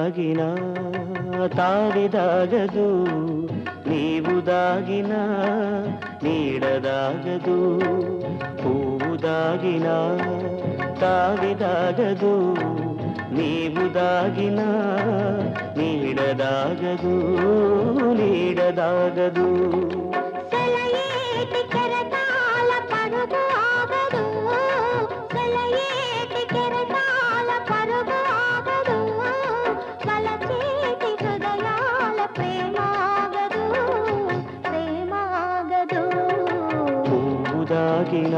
దాగిన తావిదాగదు, నీవు దాగిన నీడదాగదు. పువ్వు దాగిన తావిదాగదు, నీవు దాగిన నీడదాగదు, నీడదాగదు. పువ్వు దాగిన